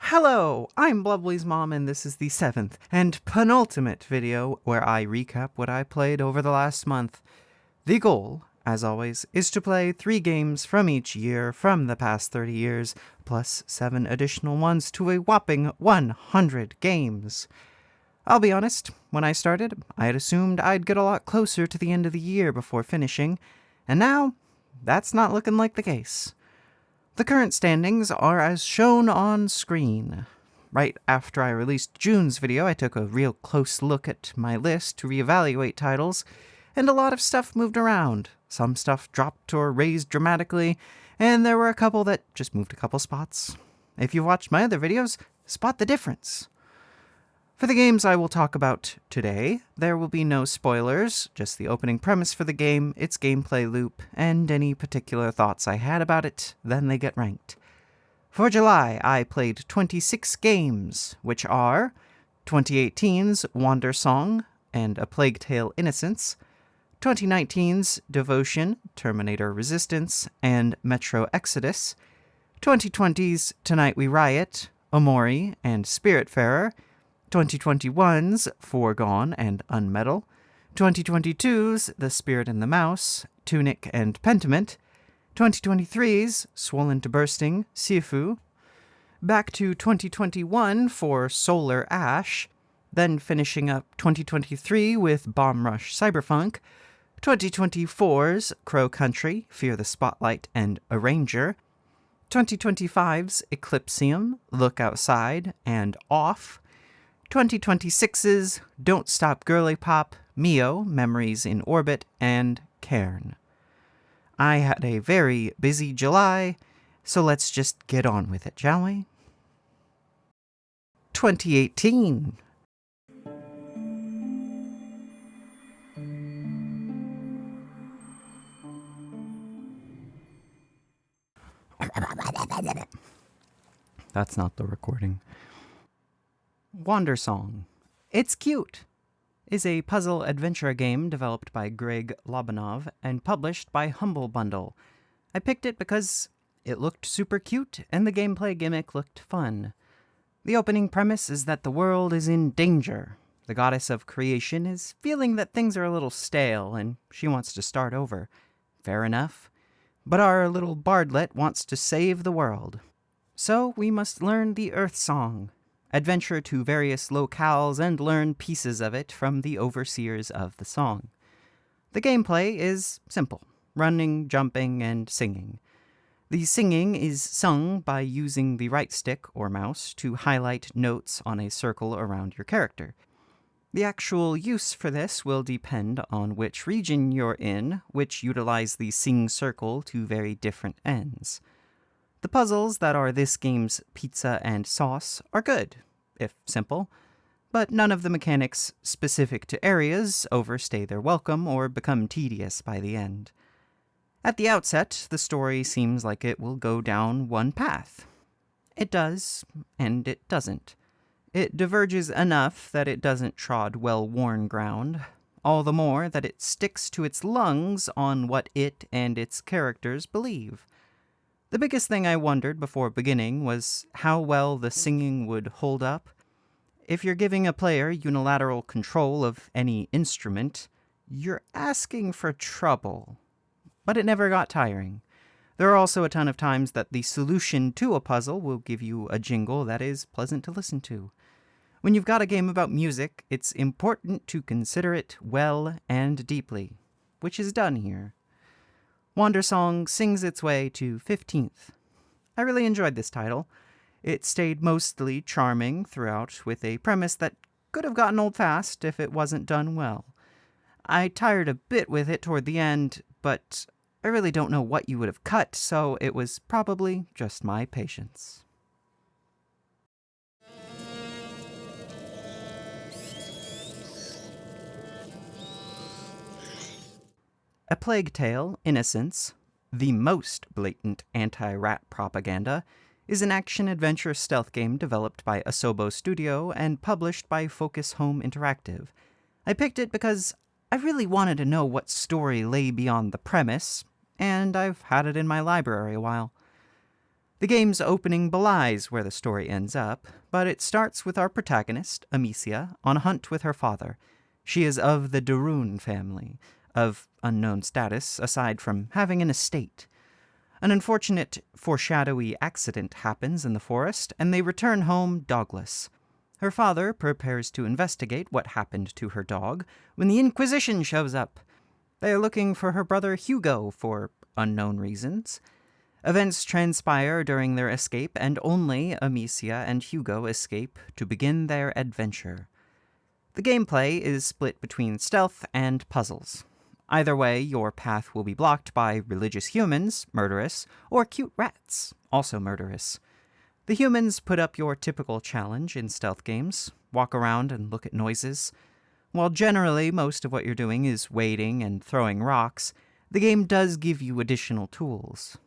Hello, I'm Blubbly's mom, and this is the 7th and penultimate video where I recap what I played over the last month. The goal, as always, is to play 3 games from each year from the past 30 years, plus 7 additional ones to a whopping 100 games. I'll be honest, when I started, I had assumed I'd get a lot closer to the end of the year before finishing, and now, that's not looking like the case. The current standings are as shown on screen. Right after I released June's video, I took a real close look at my list to reevaluate titles, and a lot of stuff moved around. Some stuff dropped or raised dramatically, and there were a couple that just moved a couple spots. If you've watched my other videos, spot the difference. For the games I will talk about today, there will be no spoilers, just the opening premise for the game, its gameplay loop, and any particular thoughts I had about it, then they get ranked. For July, I played 26 games, which are 2018's Wandersong and A Plague Tale Innocence, 2019's Devotion, Terminator Resistance, and Metro Exodus, 2020's Tonight We Riot, Omori, and Spiritfarer, 2021's Foregone and UnMetal, 2022's The Spirit and the Mouse, Tunic and Pentiment, 2023's Swollen to Bursting, Sifu, back to 2021 for Solar Ash, then finishing up 2023 with Bomb Rush Cyberfunk, 2024's Crow Country, Fear the Spotlight, and Arranger, 2025's Eclipsium, Look Outside, and Off, 2026's Don't Stop Girlypop, Mio, Memories in Orbit, and Cairn. I had a very busy July, so let's just get on with it, shall we? 2018. That's not the recording. Wandersong. It's Cute is a puzzle adventure game developed by Greg Lobanov and published by Humble Bundle. I picked it because it looked super cute and the gameplay gimmick looked fun. The opening premise is that the world is in danger. The goddess of creation is feeling that things are a little stale and she wants to start over. Fair enough. But our little bardlet wants to save the world. So we must learn the Earth Song. Adventure to various locales and learn pieces of it from the overseers of the song. The gameplay is simple, running, jumping, and singing. The singing is sung by using the right stick or mouse to highlight notes on a circle around your character. The actual use for this will depend on which region you're in, which utilize the sing circle to very different ends. The puzzles that are this game's pizza and sauce are good, if simple, but none of the mechanics specific to areas overstay their welcome or become tedious by the end. At the outset, the story seems like it will go down one path. It does, and it doesn't. It diverges enough that it doesn't trod well-worn ground, all the more that it sticks to its lungs on what it and its characters believe. The biggest thing I wondered before beginning was how well the singing would hold up. If you're giving a player unilateral control of any instrument, you're asking for trouble. But it never got tiring. There are also a ton of times that the solution to a puzzle will give you a jingle that is pleasant to listen to. When you've got a game about music, it's important to consider it well and deeply, which is done here. Wandersong sings its way to 15th. I really enjoyed this title. It stayed mostly charming throughout with a premise that could have gotten old fast if it wasn't done well. I tired a bit with it toward the end, but I really don't know what you would have cut, so it was probably just my patience. A Plague Tale, Innocence, the most blatant anti-rat propaganda, is an action-adventure stealth game developed by Asobo Studio and published by Focus Home Interactive. I picked it because I really wanted to know what story lay beyond the premise, and I've had it in my library a while. The game's opening belies where the story ends up, but it starts with our protagonist, Amicia, on a hunt with her father. She is of the Darun family, of unknown status aside from having an estate. An unfortunate, foreshadowy accident happens in the forest, and they return home dogless. Her father prepares to investigate what happened to her dog when the Inquisition shows up. They are looking for her brother Hugo for unknown reasons. Events transpire during their escape, and only Amicia and Hugo escape to begin their adventure. The gameplay is split between stealth and puzzles. Either way, your path will be blocked by religious humans, murderous, or cute rats, also murderous. The humans put up your typical challenge in stealth games, walk around and look at noises. While generally most of what you're doing is waiting and throwing rocks, the game does give you additional tools.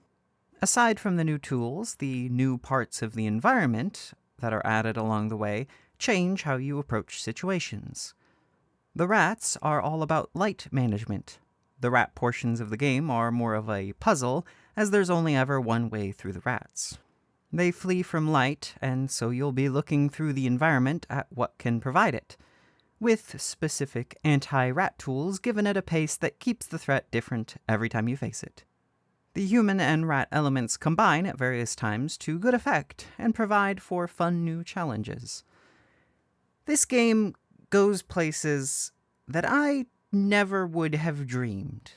Aside from the new tools, the new parts of the environment that are added along the way change how you approach situations. The rats are all about light management. The rat portions of the game are more of a puzzle, as there's only ever one way through the rats. They flee from light, and so you'll be looking through the environment at what can provide it, with specific anti-rat tools given at a pace that keeps the threat different every time you face it. The human and rat elements combine at various times to good effect and provide for fun new challenges. This game goes places that I never would have dreamed.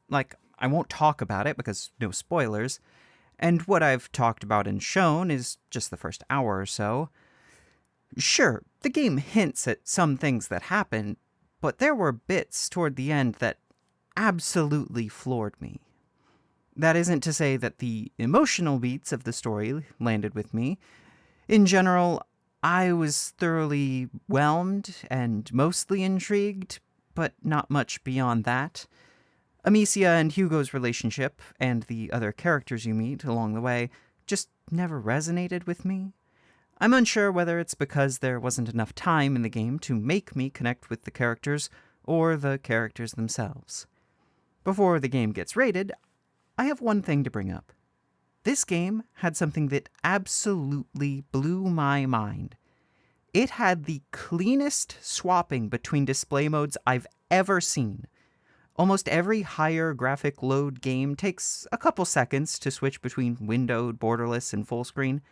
Like, I won't talk about it because no spoilers, and what I've talked about and shown is just the first hour or so. Sure, the game hints at some things that happen, but there were bits toward the end that absolutely floored me. That isn't to say that the emotional beats of the story landed with me. In general, I was thoroughly whelmed and mostly intrigued, but not much beyond that. Amicia and Hugo's relationship, and the other characters you meet along the way, just never resonated with me. I'm unsure whether it's because there wasn't enough time in the game to make me connect with the characters, or the characters themselves. Before the game gets rated, I have one thing to bring up. This game had something that absolutely blew my mind. It had the cleanest swapping between display modes I've ever seen. Almost every higher graphic load game takes a couple seconds to switch between windowed, borderless, and full screen,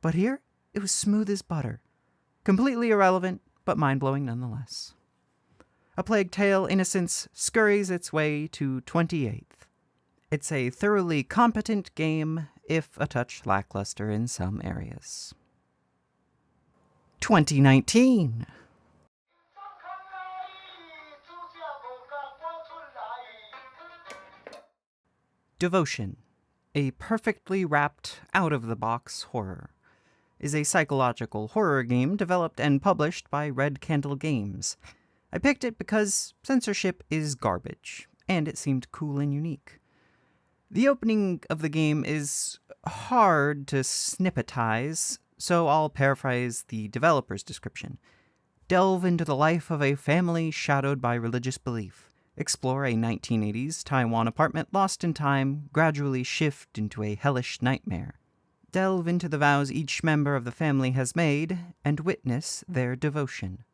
but here it was smooth as butter. Completely irrelevant, but mind-blowing nonetheless. A Plague Tale: Innocence scurries its way to 28th. It's a thoroughly competent game, if a touch lackluster in some areas. 2019. Devotion, a perfectly wrapped, out-of-the-box horror, is a psychological horror game developed and published by Red Candle Games. I picked it because censorship is garbage, and it seemed cool and unique. The opening of the game is hard to snippetize, so I'll paraphrase the developer's description. Delve into the life of a family shadowed by religious belief. Explore a 1980s Taiwan apartment lost in time, gradually shift into a hellish nightmare. Delve into the vows each member of the family has made, and witness their devotion.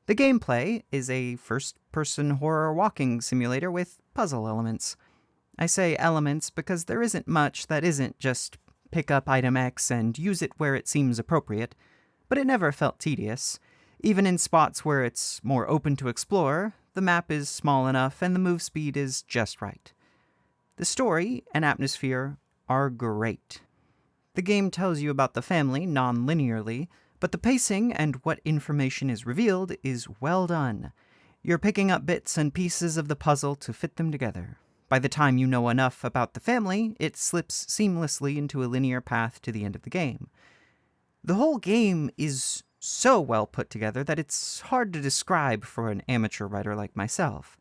The gameplay is a first-person horror walking simulator with puzzle elements. I say elements because there isn't much that isn't just pick up item X and use it where it seems appropriate, but it never felt tedious. Even in spots where it's more open to explore, the map is small enough and the move speed is just right. The story and atmosphere are great. The game tells you about the family non-linearly, but the pacing and what information is revealed is well done. You're picking up bits and pieces of the puzzle to fit them together. By the time you know enough about the family, it slips seamlessly into a linear path to the end of the game. The whole game is so well put together that it's hard to describe for an amateur writer like myself.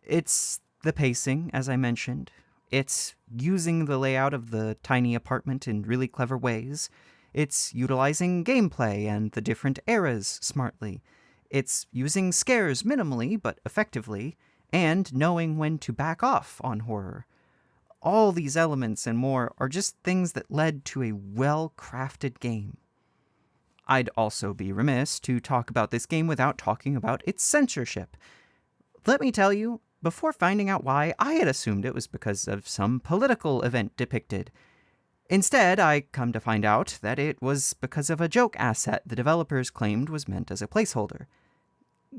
It's the pacing, as I mentioned. It's using the layout of the tiny apartment in really clever ways. It's utilizing gameplay and the different eras smartly. It's using scares minimally but effectively, and knowing when to back off on horror. all these elements and more are just things that led to a well-crafted game. I'd also be remiss to talk about this game without talking about its censorship. Let me tell you, before finding out why, I had assumed it was because of some political event depicted. Instead, I come to find out that it was because of a joke asset the developers claimed was meant as a placeholder.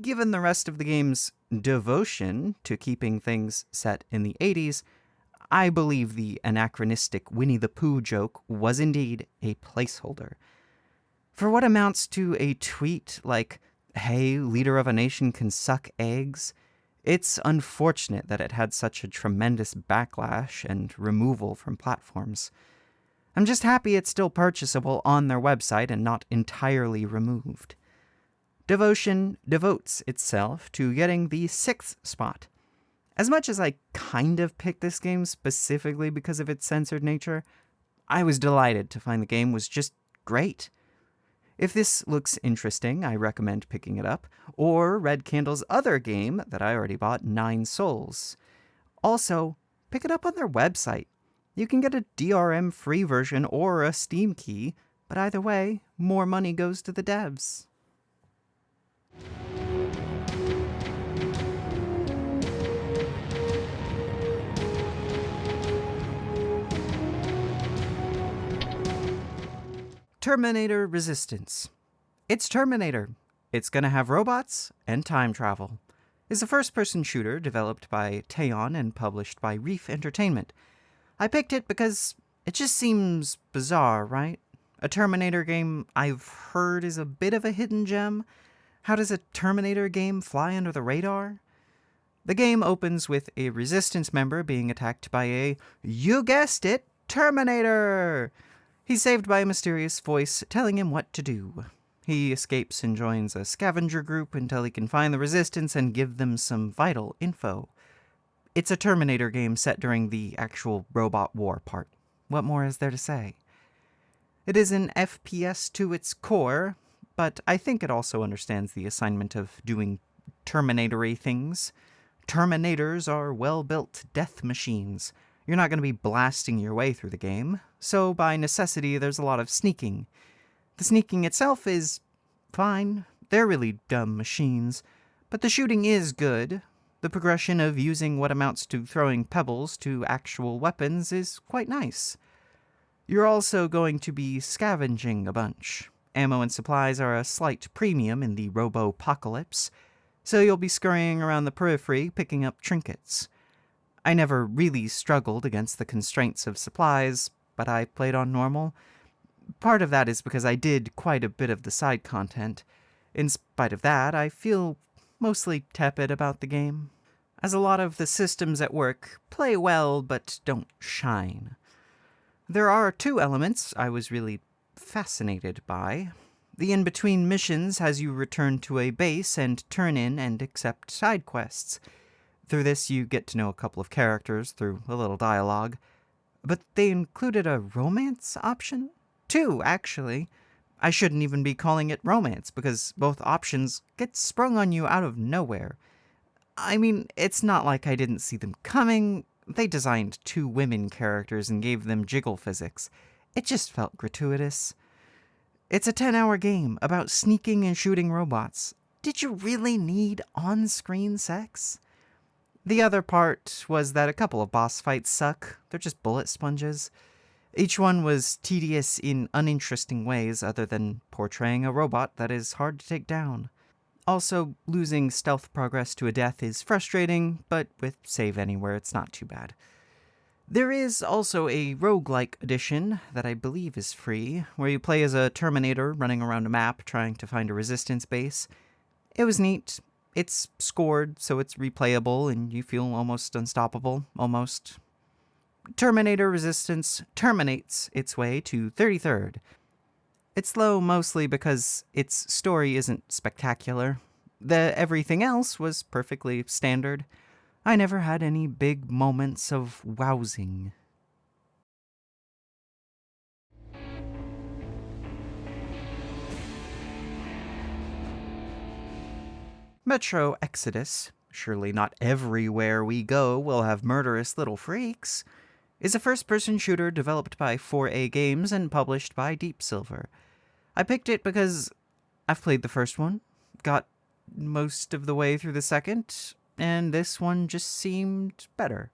Given the rest of the game's devotion to keeping things set in the 80s, I believe the anachronistic Winnie the Pooh joke was indeed a placeholder. For what amounts to a tweet like, "Hey, leader of a nation can suck eggs," it's unfortunate that it had such a tremendous backlash and removal from platforms. I'm just happy it's still purchasable on their website and not entirely removed. Devotion devotes itself to getting the 6th spot. As much as I kind of picked this game specifically because of its censored nature, I was delighted to find the game was just great. If this looks interesting, I recommend picking it up, or Red Candle's other game that I already bought, 9 Souls. Also, pick it up on their website. You can get a DRM free version or a Steam key, but either way, more money goes to the devs. Terminator Resistance. It's Terminator. It's gonna have robots and time travel. It's a first-person shooter developed by Teon and published by Reef Entertainment. I picked it because it just seems bizarre, right? A Terminator game I've heard is a bit of a hidden gem. How does a Terminator game fly under the radar? The game opens with a Resistance member being attacked by a, you guessed it, Terminator! He's saved by a mysterious voice telling him what to do. He escapes and joins a scavenger group until he can find the Resistance and give them some vital info. It's a Terminator game set during the actual robot war part. What more is there to say? It is an FPS to its core, but I think it also understands the assignment of doing Terminator-y things. Terminators are well-built death machines. You're not going to be blasting your way through the game, so by necessity there's a lot of sneaking. The sneaking itself is fine. They're really dumb machines, but the shooting is good. The progression of using what amounts to throwing pebbles to actual weapons is quite nice. You're also going to be scavenging a bunch. Ammo and supplies are a slight premium in the robo-apocalypse, so you'll be scurrying around the periphery picking up trinkets. I never really struggled against the constraints of supplies, but I played on normal. Part of that is because I did quite a bit of the side content. In spite of that, I feel mostly tepid about the game, as a lot of the systems at work play well but don't shine. There are 2 elements I was really fascinated by. The in-between missions has you return to a base and turn in and accept side quests. Through this, you get to know a couple of characters through a little dialogue. But they included a romance option? 2, actually. I shouldn't even be calling it romance, because both options get sprung on you out of nowhere. I mean, it's not like I didn't see them coming. They designed 2 women characters and gave them jiggle physics. It just felt gratuitous. It's a 10-hour game about sneaking and shooting robots. Did you really need on-screen sex? The other part was that a couple of boss fights suck. They're just bullet sponges. Each one was tedious in uninteresting ways other than portraying a robot that is hard to take down. Also, losing stealth progress to a death is frustrating, but with save anywhere it's not too bad. There is also a roguelike edition that I believe is free, where you play as a Terminator running around a map trying to find a Resistance base. It was neat. It's scored, so it's replayable, and you feel almost unstoppable. Almost. Terminator Resistance terminates its way to 33rd. It's low mostly because its story isn't spectacular. Everything else was perfectly standard. I never had any big moments of wowsing. Metro Exodus. Surely not everywhere we go will have murderous little freaks. is a first-person shooter developed by 4A Games and published by Deep Silver. I picked it because I've played the first one, got most of the way through the second, and this one just seemed better.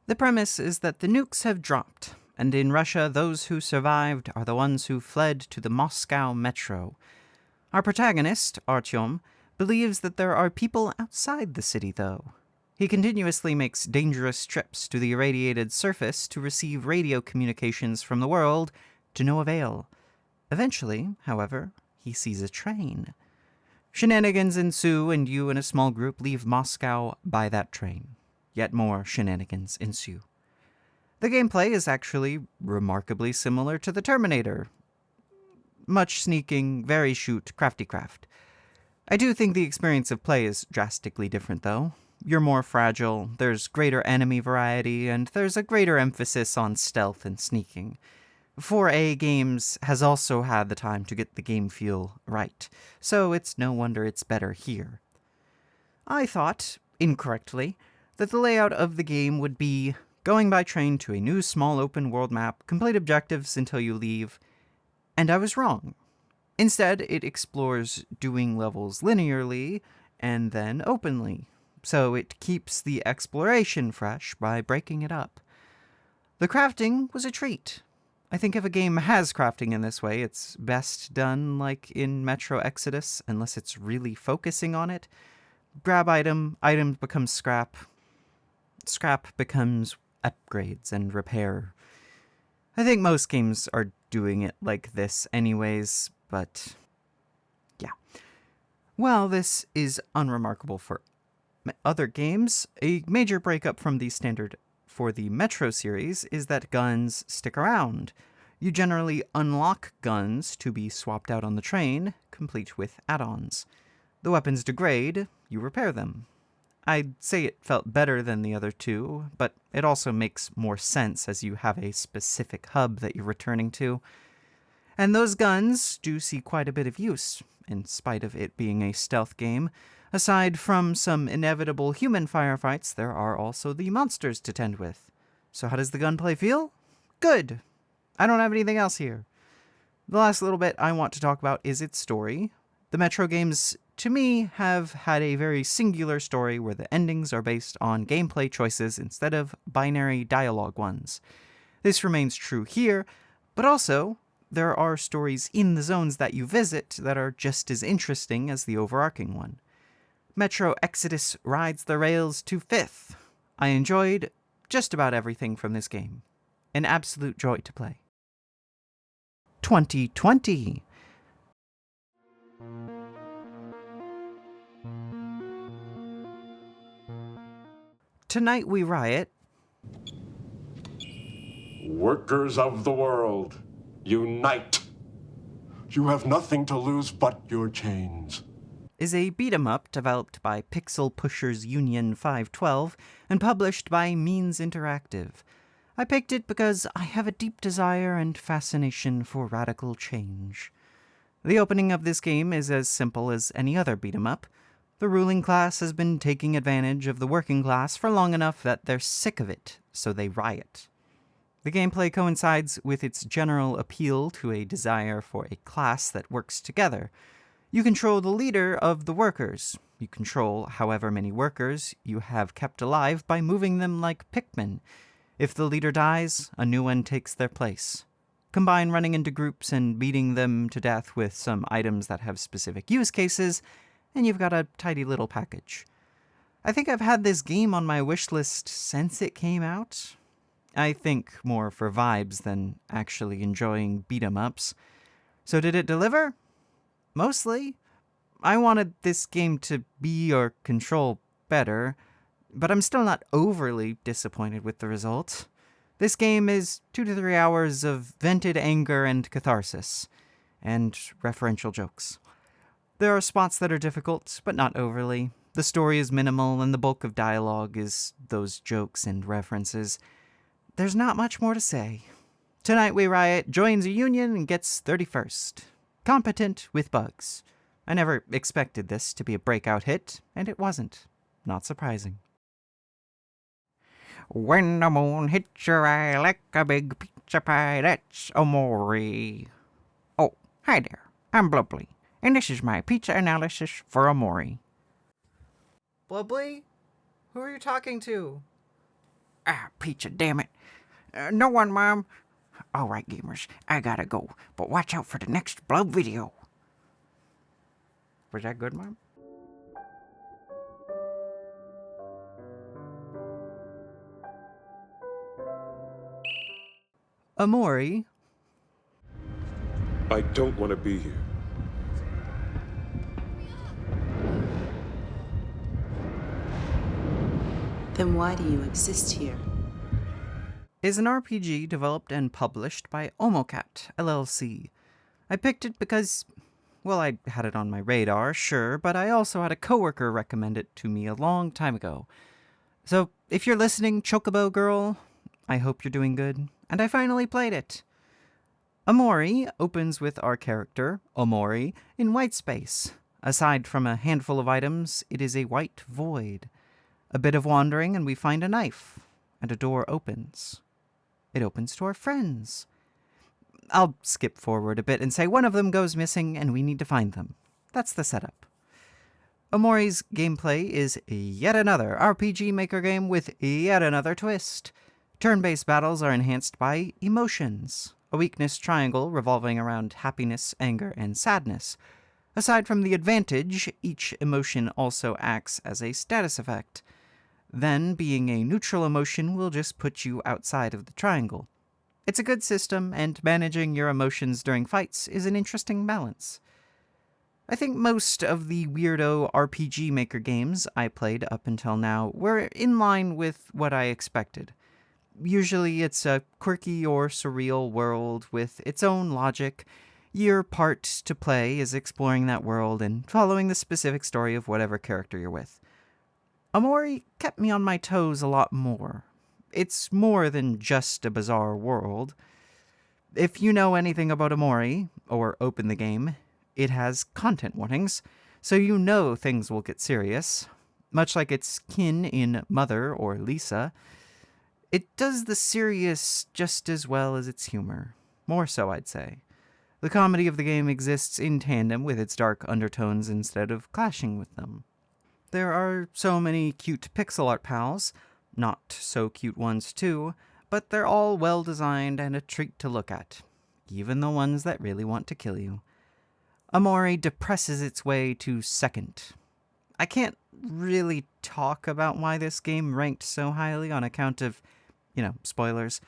The premise is that the nukes have dropped, and in Russia, those who survived are the ones who fled to the Moscow metro. Our protagonist, Artyom, believes that there are people outside the city, though. He continuously makes dangerous trips to the irradiated surface to receive radio communications from the world, to no avail. Eventually, however, he sees a train. Shenanigans ensue, and you and a small group leave Moscow by that train. Yet more shenanigans ensue. The gameplay is actually remarkably similar to the Terminator. Much sneaking, very shoot, crafty craft. I do think the experience of play is drastically different, though. You're more fragile, there's greater enemy variety, and there's a greater emphasis on stealth and sneaking. 4A Games has also had the time to get the game feel right, so it's no wonder it's better here. I thought, incorrectly, that the layout of the game would be going by train to a new small open world map, complete objectives until you leave, and I was wrong. Instead, it explores doing levels linearly and then openly, so it keeps the exploration fresh by breaking it up. The crafting was a treat. I think if a game has crafting in this way, it's best done like in Metro Exodus, unless it's really focusing on it. Grab item becomes scrap. Scrap becomes upgrades and repair. I think most games are doing it like this anyways, but yeah. While this is unremarkable for other games, a major breakup from the standard for the Metro series is that guns stick around. You generally unlock guns to be swapped out on the train, complete with add-ons. The weapons degrade, you repair them. I'd say it felt better than the other two, but it also makes more sense as you have a specific hub that you're returning to. And those guns do see quite a bit of use, in spite of it being a stealth game. Aside from some inevitable human firefights, there are also the monsters to tend with. So how does the gunplay feel? Good! I don't have anything else here. The last little bit I want to talk about is its story. The Metro games, to me, have had a very singular story where the endings are based on gameplay choices instead of binary dialogue ones. This remains true here, but also, there are stories in the zones that you visit that are just as interesting as the overarching one. Metro Exodus rides the rails to 5th. I enjoyed just about everything from this game. An absolute joy to play. 2020. Tonight We Riot. Workers of the world, unite! You have nothing to lose but your chains. Is a beat-em-up developed by Pixel Pushers Union 512 and published by Means Interactive. I picked it because I have a deep desire and fascination for radical change. The opening of this game is as simple as any other beat-em-up. The ruling class has been taking advantage of the working class for long enough that they're sick of it, so they riot. The gameplay coincides with its general appeal to a desire for a class that works together. You control the leader of the workers. You control however many workers you have kept alive by moving them like Pikmin. If the leader dies, a new one takes their place. Combine running into groups and beating them to death with some items that have specific use cases, and you've got a tidy little package. I think I've had this game on my wish list since it came out. I think more for vibes than actually enjoying beat-em-ups. So did it deliver? Mostly. I wanted this game to be or control better, but I'm still not overly disappointed with the result. This game is 2 to 3 hours of vented anger and catharsis, and referential jokes. There are spots that are difficult, but not overly. The story is minimal, and the bulk of dialogue is those jokes and references. There's not much more to say. Tonight We Riot joins a union and gets 31st. Competent with bugs. I never expected this to be a breakout hit, and it wasn't. Not surprising. When the moon hits your eye like a big pizza pie, that's Omori. Oh, hi there. I'm Blubbly, and this is my pizza analysis for Omori. Blubbly? Who are you talking to? Ah, pizza, damn it. No one, Mom. All right, gamers, I gotta go, but watch out for the next Blub video. Was that good, Mom? Omori? I don't want to be here. Then why do you exist here? Is an RPG developed and published by Omocat, LLC. I picked it because, well, I had it on my radar, sure, but I also had a coworker recommend it to me a long time ago. So, if you're listening, Chocobo Girl, I hope you're doing good, and I finally played it. Omori opens with our character, Omori, in white space. Aside from a handful of items, it is a white void. A bit of wandering, and we find a knife, and a door opens. It opens to our friends. I'll skip forward a bit and say one of them goes missing, and we need to find them. That's the setup. Omori's gameplay is yet another RPG Maker game with yet another twist. Turn-based battles are enhanced by emotions, a weakness triangle revolving around happiness, anger, and sadness. Aside from the advantage, each emotion also acts as a status effect. Then, being a neutral emotion will just put you outside of the triangle. It's a good system, and managing your emotions during fights is an interesting balance. I think most of the weirdo RPG Maker games I played up until now were in line with what I expected. Usually it's a quirky or surreal world with its own logic. Your part to play is exploring that world and following the specific story of whatever character you're with. Omori kept me on my toes a lot more. It's more than just a bizarre world. If you know anything about Omori, or open the game, it has content warnings, so you know things will get serious. Much like its kin in Mother or Lisa, it does the serious just as well as its humor. More so, I'd say. The comedy of the game exists in tandem with its dark undertones instead of clashing with them. There are so many cute pixel art pals, not so cute ones too, but they're all well designed and a treat to look at, even the ones that really want to kill you. Omori depresses its way to second. I can't really talk about why this game ranked so highly on account of, spoilers,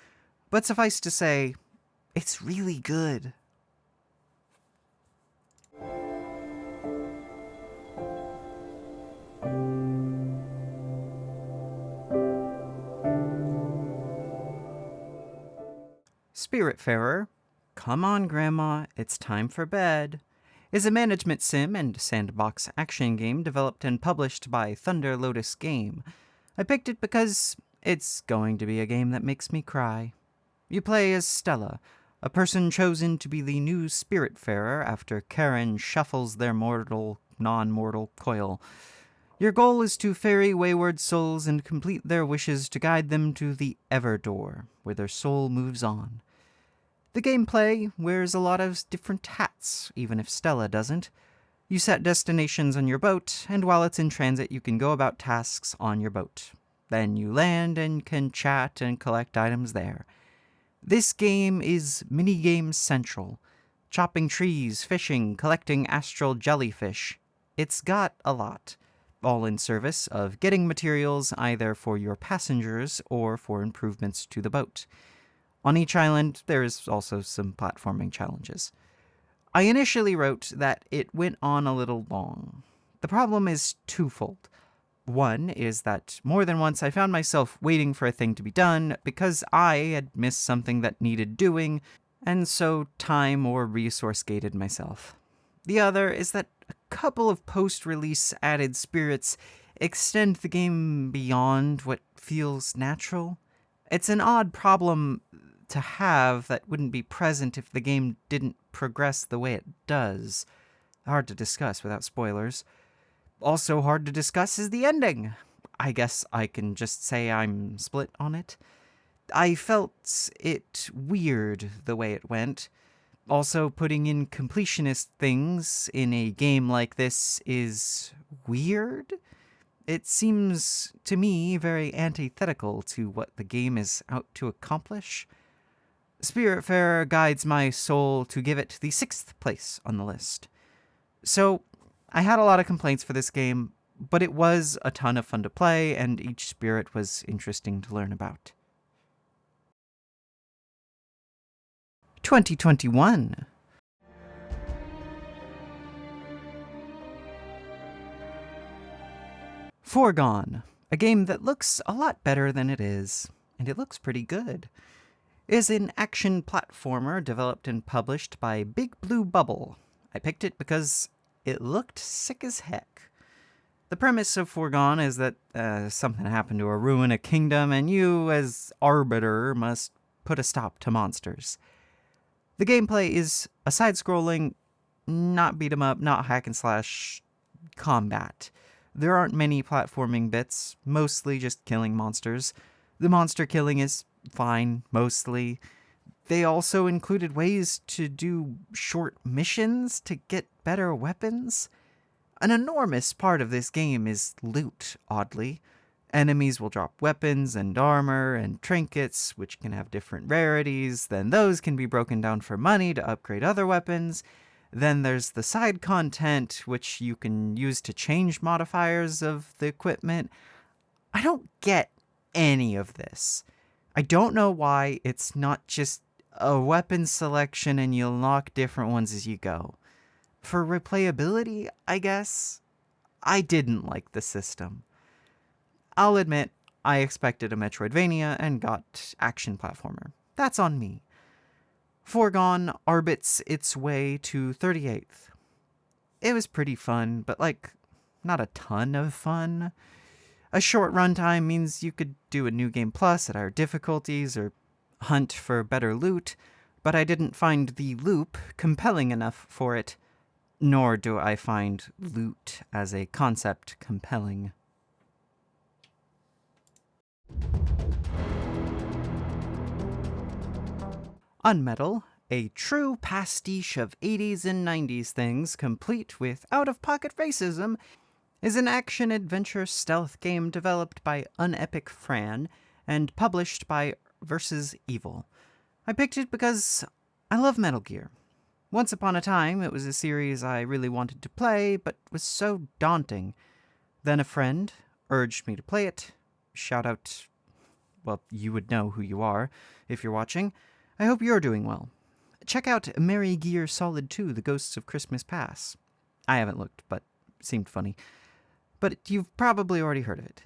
but suffice to say, it's really good. Spiritfarer, come on Grandma, it's time for bed, is a management sim and sandbox action game developed and published by Thunder Lotus Game. I picked it because it's going to be a game that makes me cry. You play as Stella, a person chosen to be the new Spiritfarer after Cairn shuffles their non-mortal coil. Your goal is to ferry wayward souls and complete their wishes to guide them to the Everdoor, where their soul moves on. The gameplay wears a lot of different hats, even if Stella doesn't. You set destinations on your boat, and while it's in transit, you can go about tasks on your boat. Then you land and can chat and collect items there. This game is minigame central. Chopping trees, fishing, collecting astral jellyfish. It's got a lot. All in service of getting materials either for your passengers or for improvements to the boat. On each island, there is also some platforming challenges. I initially wrote that it went on a little long. The problem is twofold. One is that more than once I found myself waiting for a thing to be done because I had missed something that needed doing, and so time or resource gated myself. The other is that a couple of post-release added spirits extend the game beyond what feels natural. It's an odd problem to have that wouldn't be present if the game didn't progress the way it does. Hard to discuss without spoilers. Also hard to discuss is the ending. I guess I can just say I'm split on it. I felt it weird the way it went. Also, putting in completionist things in a game like this is weird. It seems to me very antithetical to what the game is out to accomplish. Spiritfarer guides my soul to give it the 6th place on the list. So, I had a lot of complaints for this game, but it was a ton of fun to play, and each spirit was interesting to learn about. 2021. Foregone, a game that looks a lot better than it is, and it looks pretty good, is an action platformer developed and published by Big Blue Bubble. I picked it because it looked sick as heck. The premise of Foregone is that something happened to ruin a kingdom, and you, as arbiter, must put a stop to monsters. The gameplay is a side-scrolling, not beat-em-up, not hack-and-slash combat. There aren't many platforming bits, mostly just killing monsters. The monster killing is fine, mostly. They also included ways to do short missions to get better weapons. An enormous part of this game is loot, oddly. Enemies will drop weapons and armor and trinkets, which can have different rarities. Then those can be broken down for money to upgrade other weapons. Then there's the side content, which you can use to change modifiers of the equipment. I don't get any of this. I don't know why it's not just a weapon selection and you unlock different ones as you go. For replayability, I guess, I didn't like the system. I'll admit, I expected a Metroidvania and got action platformer. That's on me. Foregone orbits its way to 38th. It was pretty fun, but not a ton of fun. A short runtime means you could do a New Game Plus at higher difficulties or hunt for better loot, but I didn't find the loop compelling enough for it, nor do I find loot as a concept compelling. UnMetal, a true pastiche of 80s and 90s things, complete with out-of-pocket racism, is an action-adventure stealth game developed by Unepic Fran and published by Versus Evil. I picked it because I love Metal Gear. Once upon a time, it was a series I really wanted to play, but was so daunting. Then a friend urged me to play it. Shout out, well, you would know who you are if you're watching. I hope you're doing well. Check out Merry Gear Solid 2, The Ghosts of Christmas Past. I haven't looked, but it seemed funny. But you've probably already heard of it.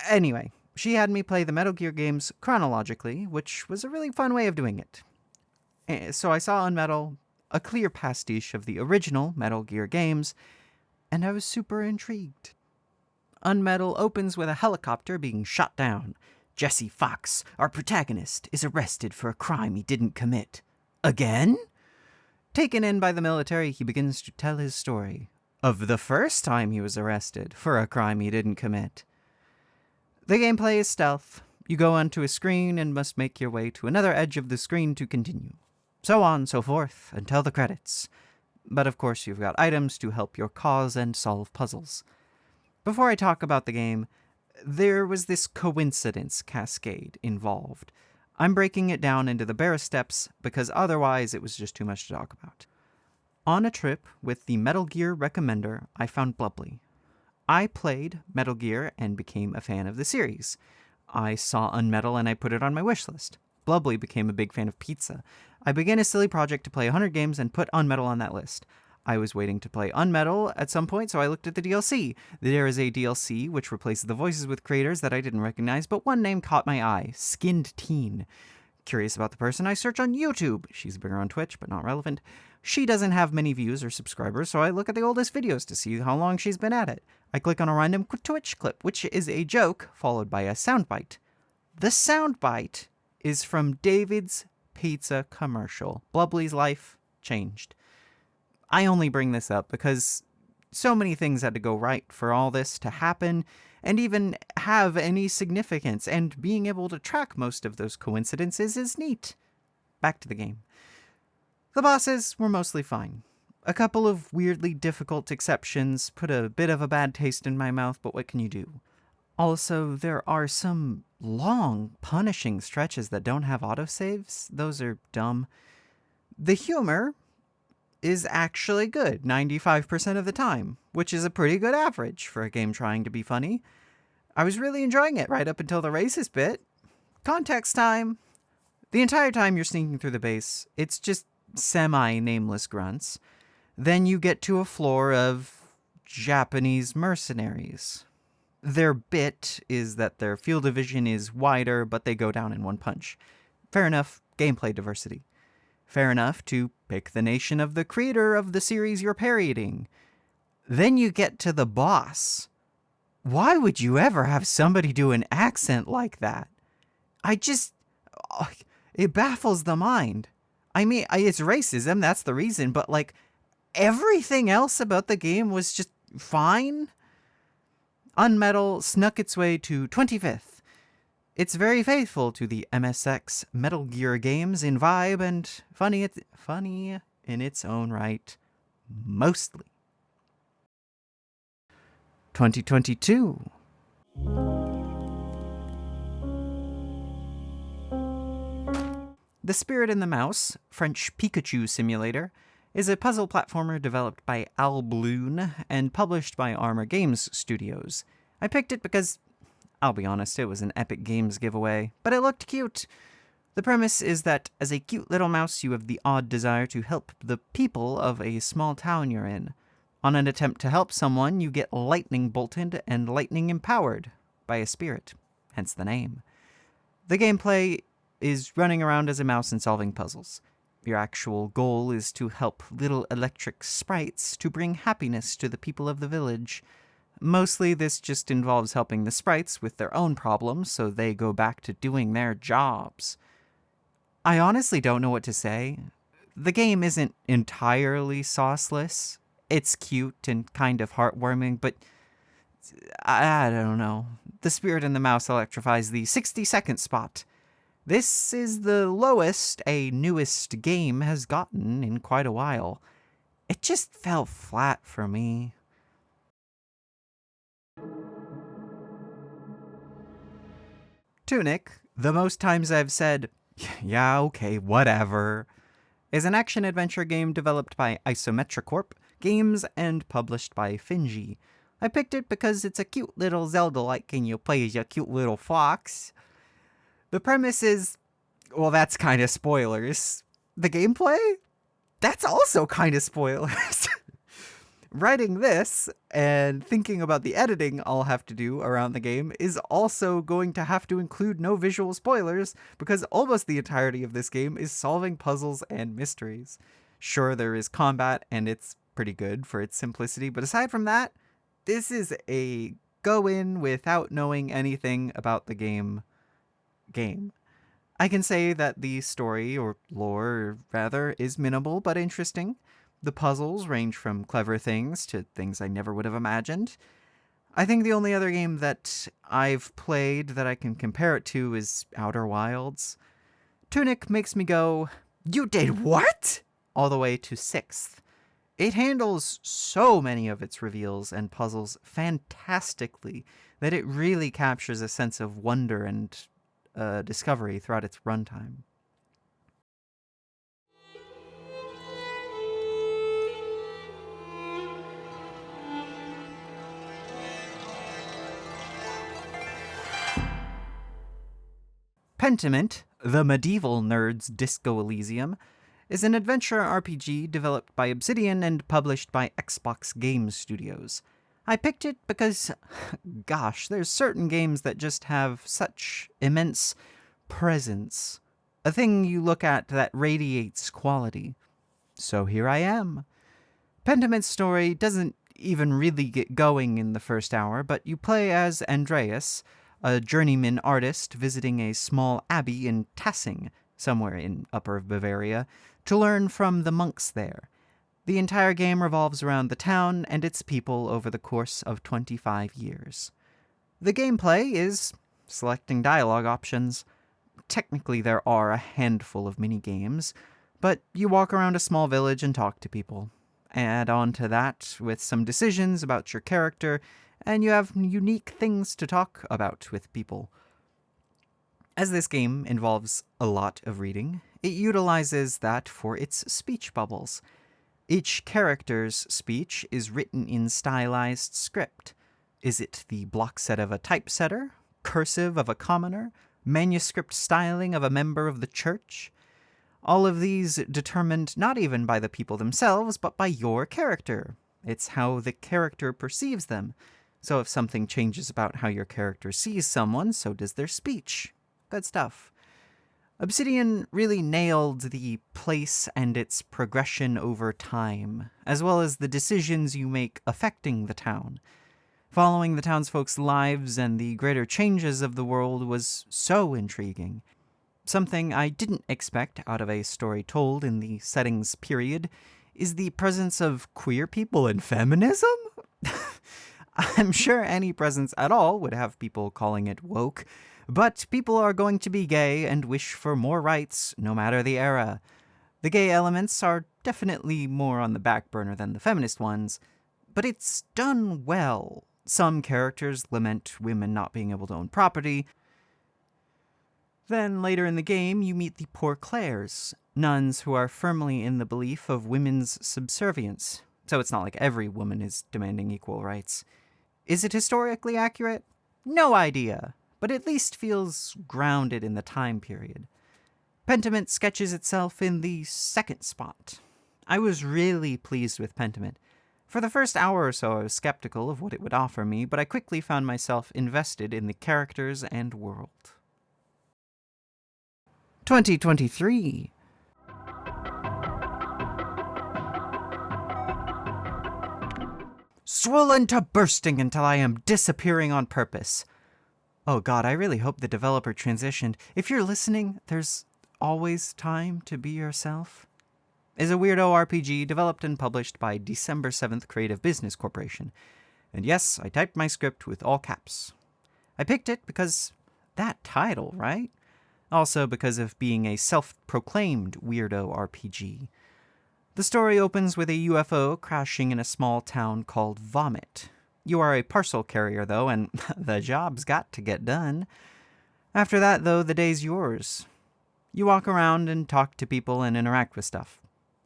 Anyway, she had me play the Metal Gear games chronologically, which was a really fun way of doing it. So I saw UnMetal, a clear pastiche of the original Metal Gear games, and I was super intrigued. UnMetal opens with a helicopter being shot down. Jesse Fox, our protagonist, is arrested for a crime he didn't commit. Again? Taken in by the military, he begins to tell his story of the first time he was arrested for a crime he didn't commit. The gameplay is stealth. You go onto a screen and must make your way to another edge of the screen to continue. So on, so forth, until the credits. But of course you've got items to help your cause and solve puzzles. Before I talk about the game, there was this coincidence cascade involved. I'm breaking it down into the bare steps because otherwise it was just too much to talk about. On a trip with the Metal Gear Recommender, I found Blubbly. I played Metal Gear and became a fan of the series. I saw UnMetal and I put it on my wishlist. Blubbly became a big fan of pizza. I began a silly project to play 100 games and put UnMetal on that list. I was waiting to play UnMetal at some point, so I looked at the DLC. There is a DLC which replaces the voices with creators that I didn't recognize, but one name caught my eye, Skinned Teen. Curious about the person, I search on YouTube. She's bigger on Twitch, but not relevant. She doesn't have many views or subscribers, so I look at the oldest videos to see how long she's been at it. I click on a random Twitch clip, which is a joke, followed by a soundbite. The soundbite is from David's Pizza commercial. Blubbly's life changed. I only bring this up because so many things had to go right for all this to happen, and even have any significance, and being able to track most of those coincidences is neat. Back to the game. The bosses were mostly fine. A couple of weirdly difficult exceptions put a bit of a bad taste in my mouth, but what can you do? Also, there are some long, punishing stretches that don't have autosaves. Those are dumb. The humor is actually good 95% of the time, which is a pretty good average for a game trying to be funny. I was really enjoying it right up until the racist bit. Context time. The entire time you're sneaking through the base, it's just semi-nameless grunts. Then you get to a floor of Japanese mercenaries. Their bit is that their field of vision is wider, but they go down in one punch. Fair enough, gameplay diversity. Fair enough to pick the nation of the creator of the series you're parodying. Then you get to the boss. Why would you ever have somebody do an accent like that? It baffles the mind. I mean, it's racism, that's the reason, but like, everything else about the game was just fine. UnMetal snuck its way to 25th. It's very faithful to the MSX Metal Gear games in vibe and funny in its own right, mostly. 2022. The Spirit and the Mouse, French Pikachu simulator, is a puzzle platformer developed by Albloon and published by Armor Games Studios. I picked it because, I'll be honest, it was an Epic Games giveaway, but it looked cute. The premise is that as a cute little mouse, you have the odd desire to help the people of a small town you're in. On an attempt to help someone, you get lightning bolted and lightning empowered by a spirit, hence the name. The gameplay is running around as a mouse and solving puzzles. Your actual goal is to help little electric sprites to bring happiness to the people of the village. Mostly this just involves helping the sprites with their own problems so they go back to doing their jobs. I honestly don't know what to say. The game isn't entirely sauceless. It's cute and kind of heartwarming, but I don't know. The Spirit and the Mouse electrifies the 60-second spot. This is the lowest a newest game has gotten in quite a while. It just fell flat for me. Tunic, the most times I've said, yeah, okay, whatever, is an action-adventure game developed by Isometricorp Games and published by Finji. I picked it because it's a cute little Zelda-like and you play as a cute little fox. The premise is, well, that's kind of spoilers. The gameplay? That's also kind of spoilers. Writing this and thinking about the editing I'll have to do around the game is also going to have to include no visual spoilers because almost the entirety of this game is solving puzzles and mysteries. Sure, there is combat and it's pretty good for its simplicity, but aside from that, this is a go in without knowing anything about the game. I can say that the story, or lore rather, is minimal but interesting. The puzzles range from clever things to things I never would have imagined. I think the only other game that I've played that I can compare it to is Outer Wilds. Tunic makes me go, "You did what?" all the way to 6th. It handles so many of its reveals and puzzles fantastically that it really captures a sense of wonder and discovery throughout its runtime. Pentiment, the medieval nerd's Disco Elysium, is an adventure RPG developed by Obsidian and published by Xbox Game Studios. I picked it because, gosh, there's certain games that just have such immense presence. A thing you look at that radiates quality. So here I am. Pentiment's story doesn't even really get going in the first hour, but you play as Andreas, a journeyman artist visiting a small abbey in Tassing, somewhere in Upper Bavaria, to learn from the monks there. The entire game revolves around the town and its people over the course of 25 years. The gameplay is selecting dialogue options. Technically, there are a handful of mini-games, but you walk around a small village and talk to people. Add on to that with some decisions about your character, and you have unique things to talk about with people. As this game involves a lot of reading, it utilizes that for its speech bubbles. Each character's speech is written in stylized script. Is it the block set of a typesetter, cursive of a commoner, manuscript styling of a member of the church? All of these determined not even by the people themselves, but by your character. It's how the character perceives them. So if something changes about how your character sees someone, so does their speech. Good stuff. Obsidian really nailed the place and its progression over time, as well as the decisions you make affecting the town. Following the townsfolk's lives and the greater changes of the world was so intriguing. Something I didn't expect out of a story told in the settings period is the presence of queer people and feminism? I'm sure any presence at all would have people calling it woke, but people are going to be gay and wish for more rights, no matter the era. The gay elements are definitely more on the back burner than the feminist ones, but it's done well. Some characters lament women not being able to own property. Then later in the game, you meet the Poor Clares, nuns who are firmly in the belief of women's subservience. So it's not like every woman is demanding equal rights. Is it historically accurate? No idea, but at least feels grounded in the time period. Pentiment sketches itself in the second spot. I was really pleased with Pentiment. For the first hour or so, I was skeptical of what it would offer me, but I quickly found myself invested in the characters and world. 2023. Swollen to bursting until I am disappearing on purpose. Oh god, I really hope the developer transitioned. If you're listening, there's always time to be yourself. Is a weirdo RPG developed and published by December 7th Creative Business Corporation. And yes, I typed my script with all caps. I picked it because that title, right? Also because of being a self-proclaimed weirdo RPG. The story opens with a UFO crashing in a small town called Vomit. You are a parcel carrier, though, and the job's got to get done. After that, though, the day's yours. You walk around and talk to people and interact with stuff.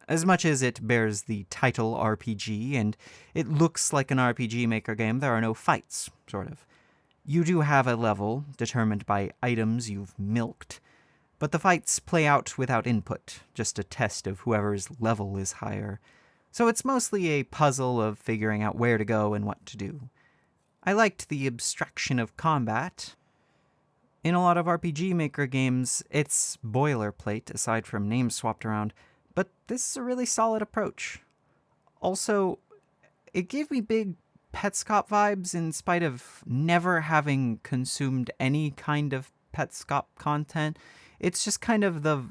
As much as it bears the title RPG, and it looks like an RPG Maker game, there are no fights, sort of. You do have a level, determined by items you've milked, but the fights play out without input, just a test of whoever's level is higher. So it's mostly a puzzle of figuring out where to go and what to do. I liked the abstraction of combat. In a lot of RPG Maker games, it's boilerplate, aside from names swapped around, but this is a really solid approach. Also, it gave me big Petscop vibes in spite of never having consumed any kind of Petscop content. It's just kind of the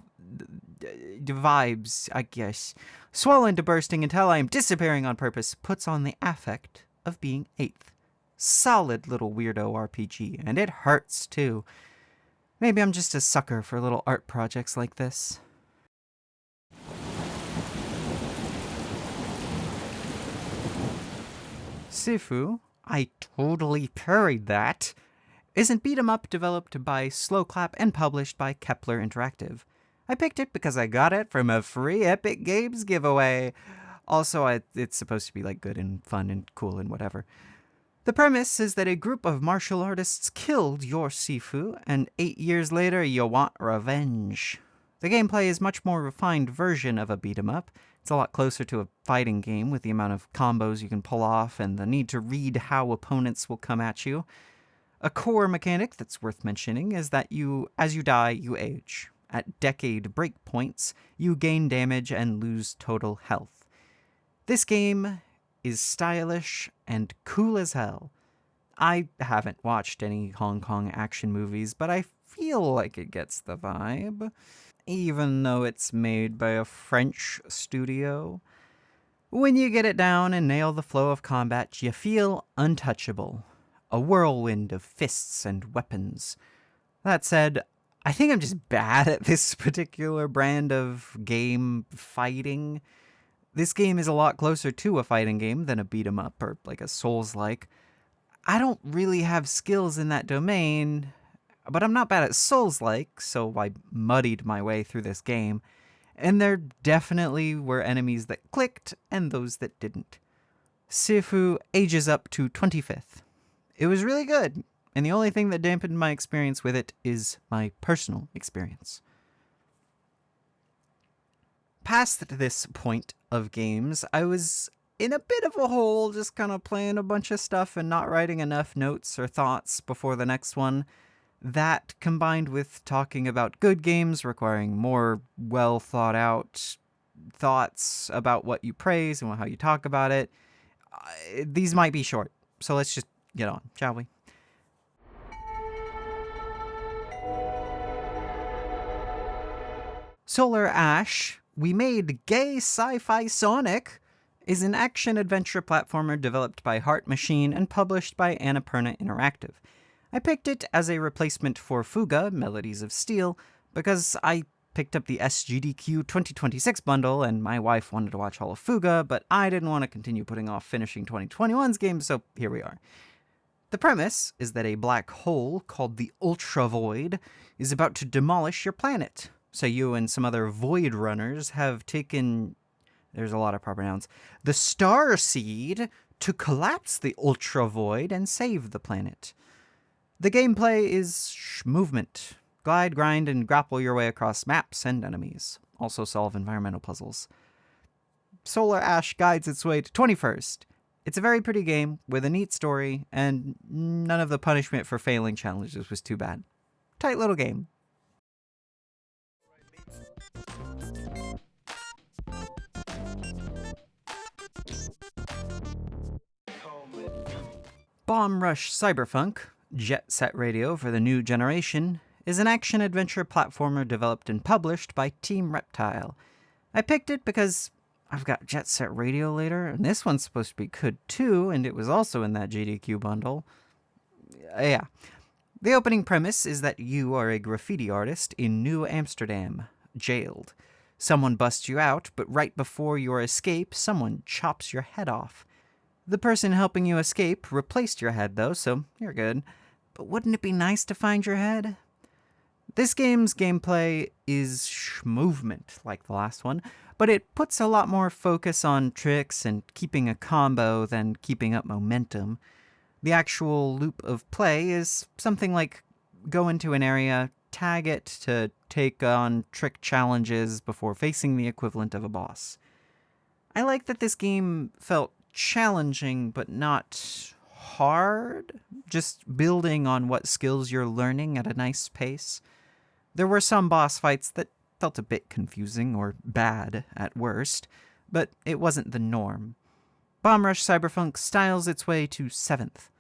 vibes, I guess. Swollen to bursting until I am disappearing on purpose puts on the affect of being 8th. Solid little weirdo RPG, and it hurts too. Maybe I'm just a sucker for little art projects like this. Sifu, I totally parried that, is a beat-em-up developed by Slowclap and published by Kepler Interactive. I picked it because I got it from a free Epic Games giveaway. Also, it's supposed to be like good and fun and cool and whatever. The premise is that a group of martial artists killed your Sifu, and 8 years later you want revenge. The gameplay is a much more refined version of a beat-em-up. It's a lot closer to a fighting game with the amount of combos you can pull off and the need to read how opponents will come at you. A core mechanic that's worth mentioning is that as you die, you age. At decade breakpoints, you gain damage and lose total health. This game is stylish and cool as hell. I haven't watched any Hong Kong action movies, but I feel like it gets the vibe. Even though it's made by a French studio. When you get it down and nail the flow of combat, you feel untouchable. a whirlwind of fists and weapons. That said, I think I'm just bad at this particular brand of game fighting. This game is a lot closer to a fighting game than a beat 'em up or like a Souls-like. I don't really have skills in that domain, but I'm not bad at Souls-like, so I muddied my way through this game. And there definitely were enemies that clicked and those that didn't. Sifu ages up to 25th. It was really good, and the only thing that dampened my experience with it is my personal experience. Past this point of games, I was in a bit of a hole, just kind of playing a bunch of stuff and not writing enough notes or thoughts before the next one. That, combined with talking about good games requiring more well thought out thoughts about what you praise and how you talk about it, these might be short. So let's just get on, shall we? Solar Ash, We Made Gay Sci-Fi Sonic, is an action-adventure platformer developed by Heart Machine and published by Annapurna Interactive. I picked it as a replacement for Fuga, Melodies of Steel, because I picked up the SGDQ 2026 bundle and my wife wanted to watch all of Fuga, but I didn't want to continue putting off finishing 2021's game, so here we are. The premise is that a black hole called the Ultra Void is about to demolish your planet. So you and some other Void Runners have taken, there's a lot of proper nouns, the Star Seed to collapse the Ultra Void and save the planet. The gameplay is movement. Glide, grind, and grapple your way across maps and enemies. Also solve environmental puzzles. Solar Ash guides its way to 21st. It's a very pretty game with a neat story, and none of the punishment for failing challenges was too bad. Tight little game. Bomb Rush Cyberfunk, Jet Set Radio for the new generation, is an action-adventure platformer developed and published by Team Reptile. I picked it because I've got Jet Set Radio later, and this one's supposed to be good too, and it was also in that GDQ bundle. Yeah. The opening premise is that you are a graffiti artist in New Amsterdam, jailed. Someone busts you out, but right before your escape, someone chops your head off. The person helping you escape replaced your head, though, so you're good. But wouldn't it be nice to find your head? This game's gameplay is movement, like the last one, but it puts a lot more focus on tricks and keeping a combo than keeping up momentum. The actual loop of play is something like go into an area, tag it to take on trick challenges before facing the equivalent of a boss. I like that this game felt challenging but not hard, just building on what skills you're learning at a nice pace. There were some boss fights that felt a bit confusing or bad at worst, but it wasn't the norm. Bomb Rush Cyberfunk styles its way to 7th.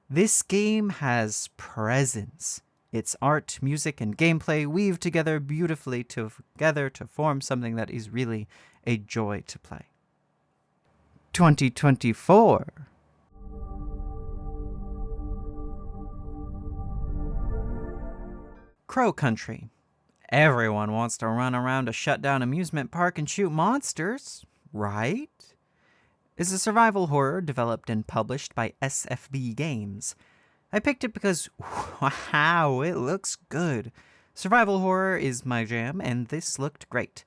This game has presence. Its art, music, and gameplay weave together beautifully together to form something that is really a joy to play. 2024. Crow Country. Everyone wants to run around a shut-down amusement park and shoot monsters, right? It's a survival horror developed and published by SFB Games. I picked it because, wow, it looks good. Survival horror is my jam, and this looked great.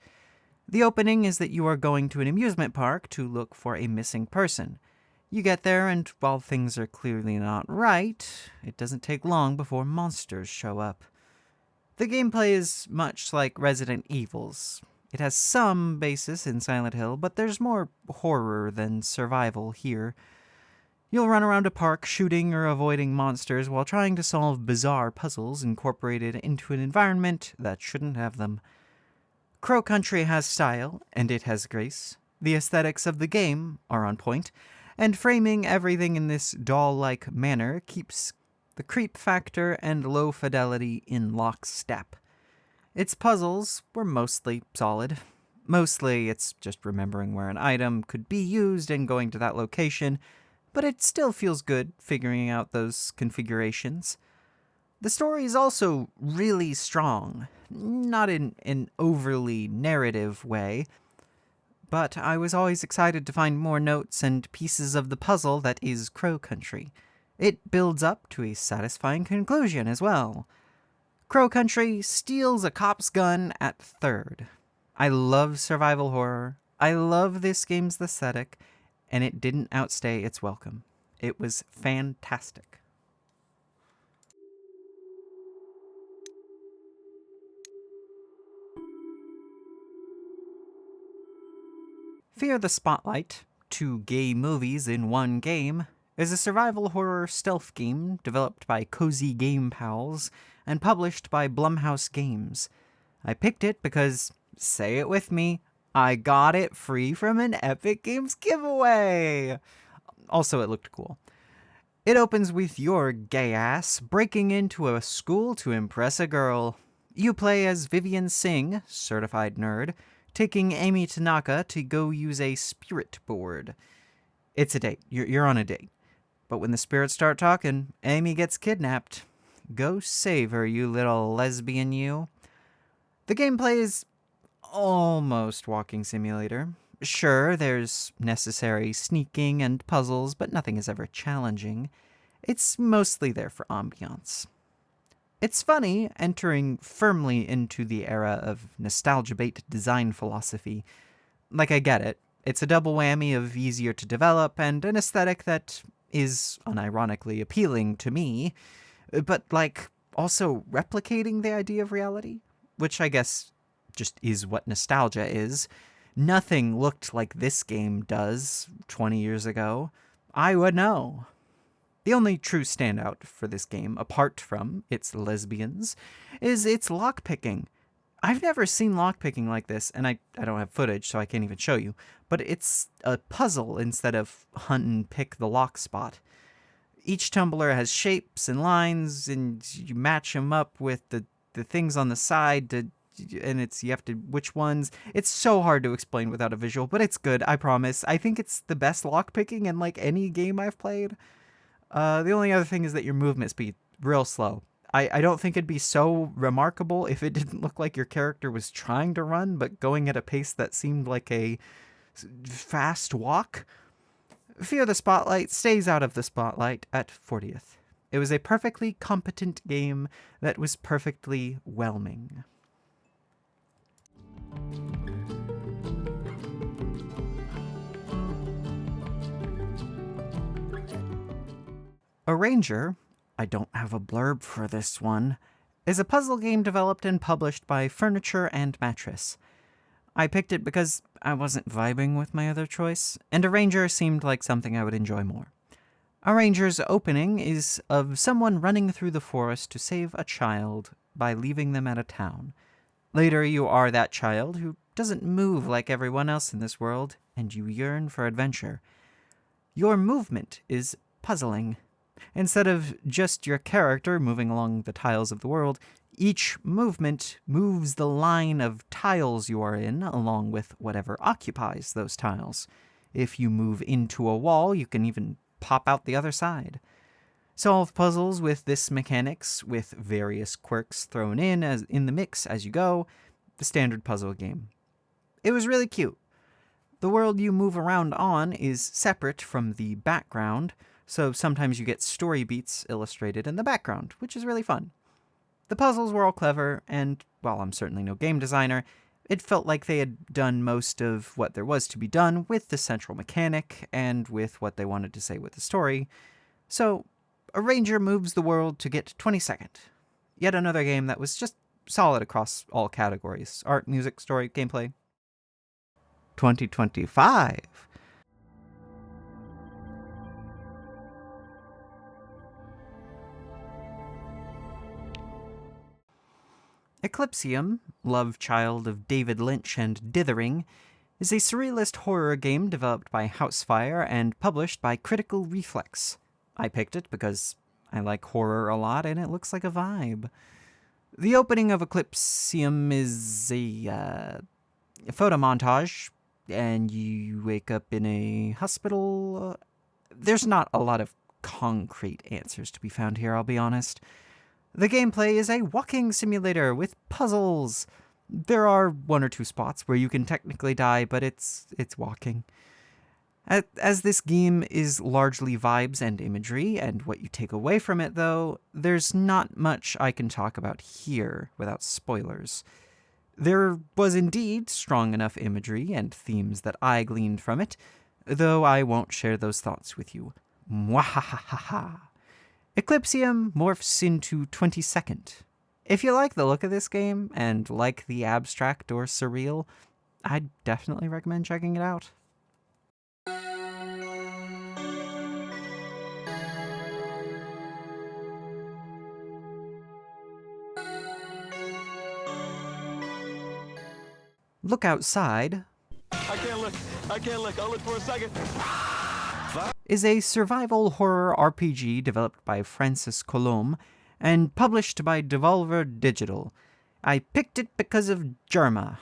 The opening is that you are going to an amusement park to look for a missing person. You get there, and while things are clearly not right, it doesn't take long before monsters show up. The gameplay is much like Resident Evil's. It has some basis in Silent Hill, but there's more horror than survival here. You'll run around a park shooting or avoiding monsters while trying to solve bizarre puzzles incorporated into an environment that shouldn't have them. Crow Country has style, and it has grace. The aesthetics of the game are on point, and framing everything in this doll-like manner keeps the creep factor and low fidelity in lockstep. Its puzzles were mostly solid. Mostly it's just remembering where an item could be used and going to that location, but it still feels good figuring out those configurations. The story is also really strong, not in an overly narrative way, but I was always excited to find more notes and pieces of the puzzle that is Crow Country. It builds up to a satisfying conclusion as well. Crow Country steals a cop's gun at third. I love survival horror. I love this game's aesthetic, and it didn't outstay its welcome. It was fantastic. Fear the Spotlight, 2 gay movies in one game, is a survival horror stealth game developed by Cozy Game Pals and published by Blumhouse Games. I picked it because, say it with me, I got it free from an Epic Games giveaway! Also, it looked cool. It opens with your gay ass breaking into a school to impress a girl. You play as Vivian Singh, certified nerd, taking Amy Tanaka to go use a spirit board. It's a date. You're on a date. But when the spirits start talking, Amy gets kidnapped. Go save her, you little lesbian you. The gameplay is almost walking simulator. Sure, there's necessary sneaking and puzzles, but nothing is ever challenging. It's mostly there for ambiance. It's funny, entering firmly into the era of nostalgia-bait design philosophy. Like, I get it. It's a double whammy of easier to develop and an aesthetic that is unironically appealing to me, but, like, also replicating the idea of reality, which I guess just is what nostalgia is. Nothing looked like this game does 20 years ago. I would know. The only true standout for this game, apart from its lesbians, is its lockpicking. I've never seen lockpicking like this, and I don't have footage, so I can't even show you, but it's a puzzle instead of hunt and pick the lock spot. Each tumbler has shapes and lines, and you match them up with the things on the side, and you have to, which ones. It's so hard to explain without a visual, but it's good, I promise. I think it's the best lockpicking in, like, any game I've played. The only other thing is that your movement speed, real slow. I don't think it'd be so remarkable if it didn't look like your character was trying to run, but going at a pace that seemed like a fast walk. Fear the Spotlight stays out of the spotlight at 40th. It was a perfectly competent game that was perfectly whelming. Arranger, I don't have a blurb for this one, is a puzzle game developed and published by Furniture and Mattress. I picked it because I wasn't vibing with my other choice, and Arranger seemed like something I would enjoy more. Arranger's opening is of someone running through the forest to save a child by leaving them at a town. Later, you are that child who doesn't move like everyone else in this world, and you yearn for adventure. Your movement is puzzling. Instead of just your character moving along the tiles of the world, each movement moves the line of tiles you are in along with whatever occupies those tiles. If you move into a wall, you can even pop out the other side. Solve puzzles with this mechanics, with various quirks thrown in the mix as you go, the standard puzzle game. It was really cute. The world you move around on is separate from the background, so sometimes you get story beats illustrated in the background, which is really fun. The puzzles were all clever, and while I'm certainly no game designer, it felt like they had done most of what there was to be done with the central mechanic and with what they wanted to say with the story. So, Arranger moves the world to get 22nd. Yet another game that was just solid across all categories: art, music, story, gameplay. 2025. Eclipsium, love child of David Lynch and Dithering, is a surrealist horror game developed by Housefire and published by Critical Reflex. I picked it because I like horror a lot and it looks like a vibe. The opening of Eclipsium is a photo montage, and you wake up in a hospital There's not a lot of concrete answers to be found here, I'll be honest. The gameplay is a walking simulator with puzzles. There are one or two spots where you can technically die, but it's walking. As this game is largely vibes and imagery, and what you take away from it, though, there's not much I can talk about here without spoilers. There was indeed strong enough imagery and themes that I gleaned from it, though I won't share those thoughts with you. Mwahahaha. Eclipsium morphs into 22nd. If you like the look of this game, and like the abstract or surreal, I'd definitely recommend checking it out. Look Outside I can't look. I'll look for a second. is a survival horror RPG developed by Francis Colomb and published by Devolver Digital. I picked it because of Germa.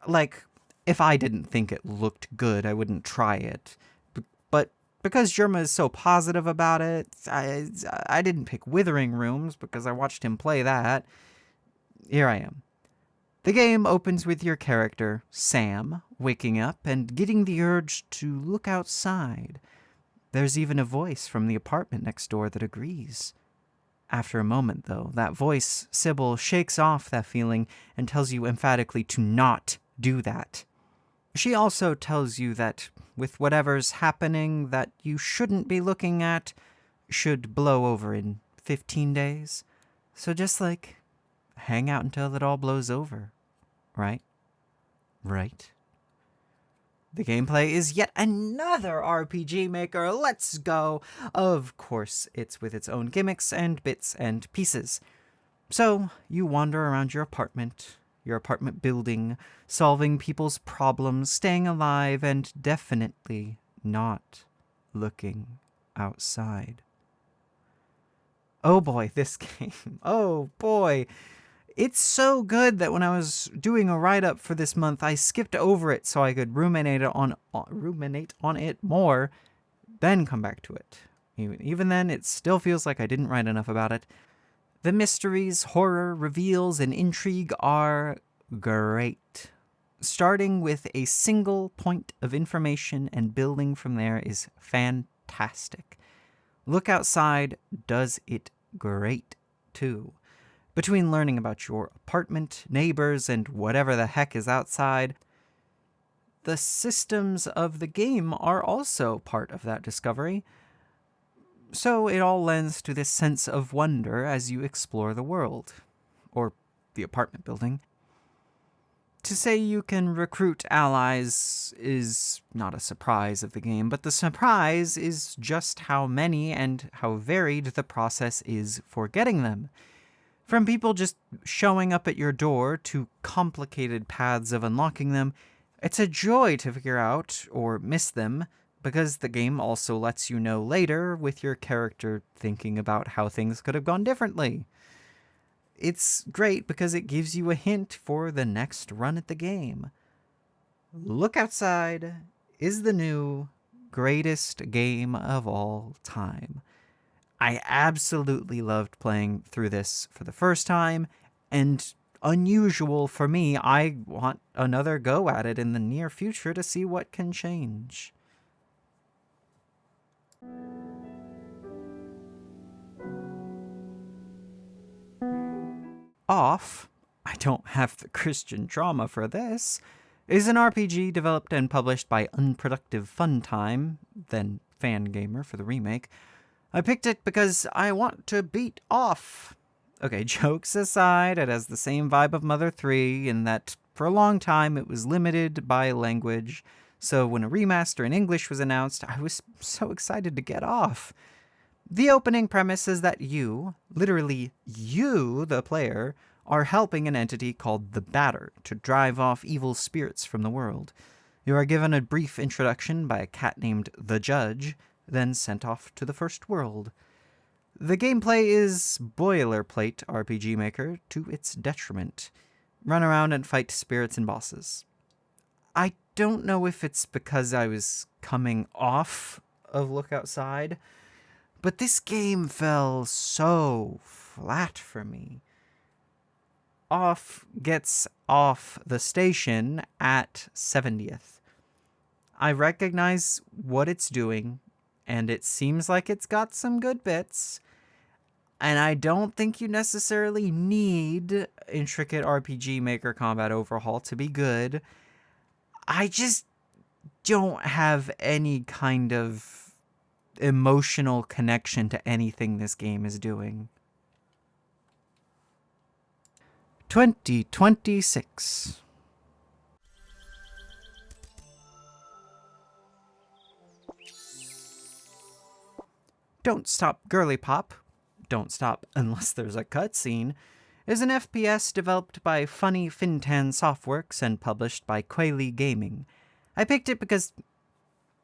Like, if I didn't think it looked good, I wouldn't try it. But because Germa is so positive about it, I didn't pick Withering Rooms because I watched him play that. Here I am. The game opens with your character, Sam, waking up and getting the urge to look outside. There's even a voice from the apartment next door that agrees. After a moment, though, that voice, Sybil, shakes off that feeling and tells you emphatically to not do that. She also tells you that with whatever's happening that you shouldn't be looking at should blow over in 15 days. So just hang out until it all blows over. Right? Right? The gameplay is yet another RPG maker. Let's go! Of course, it's with its own gimmicks and bits and pieces. So, you wander around your apartment building, solving people's problems, staying alive, and definitely not looking outside. Oh boy, this game. Oh boy. It's so good that when I was doing a write-up for this month, I skipped over it so I could ruminate on it more, then come back to it. Even then, it still feels like I didn't write enough about it. The mysteries, horror, reveals, and intrigue are great. Starting with a single point of information and building from there is fantastic. Look Outside does it great, too. Between learning about your apartment, neighbors, and whatever the heck is outside, the systems of the game are also part of that discovery. So it all lends to this sense of wonder as you explore the world, or the apartment building. To say you can recruit allies is not a surprise of the game, but the surprise is just how many and how varied the process is for getting them. From people just showing up at your door to complicated paths of unlocking them, it's a joy to figure out or miss them, because the game also lets you know later with your character thinking about how things could have gone differently. It's great because it gives you a hint for the next run at the game. Look Outside is the new greatest game of all time. I absolutely loved playing through this for the first time, and unusual for me, I want another go at it in the near future to see what can change. Off, I don't have the Christian trauma for this, is an RPG developed and published by Unproductive Funtime, then Fangamer for the remake. I picked it because I want to beat Off. Okay, jokes aside, it has the same vibe of Mother 3 in that for a long time it was limited by language, so when a remaster in English was announced, I was so excited to get Off. The opening premise is that you, literally you, the player, are helping an entity called the Batter to drive off evil spirits from the world. You are given a brief introduction by a cat named the Judge, then sent off to the first world. The gameplay is boilerplate RPG Maker to its detriment. Run around and fight spirits and bosses. I don't know if it's because I was coming off of Look Outside, but this game fell so flat for me. Gets off the station at 70th. I recognize what it's doing, and it seems like it's got some good bits, and I don't think you necessarily need intricate RPG Maker combat overhaul to be good. I just don't have any kind of emotional connection to anything this game is doing. 2026. Don't Stop Girlypop, Don't Stop Unless There's a Cutscene, is an FPS developed by Funny Fintan Softworks and published by Quayle Gaming. I picked it because...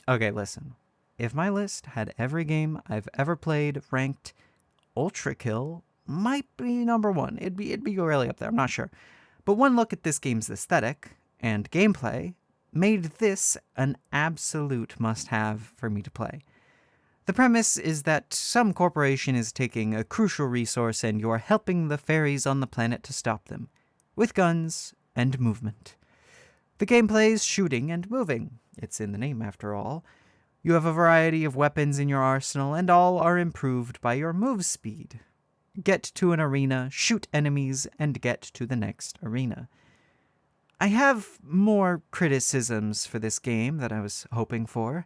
Okay, listen. If my list had every game I've ever played ranked, Ultra Kill might be number one. It'd be really up there, I'm not sure. But one look at this game's aesthetic and gameplay made this an absolute must-have for me to play. The premise is that some corporation is taking a crucial resource and you're helping the fairies on the planet to stop them, with guns and movement. The gameplay is shooting and moving. It's in the name, after all. You have a variety of weapons in your arsenal, and all are improved by your move speed. Get to an arena, shoot enemies, and get to the next arena. I have more criticisms for this game that I was hoping for.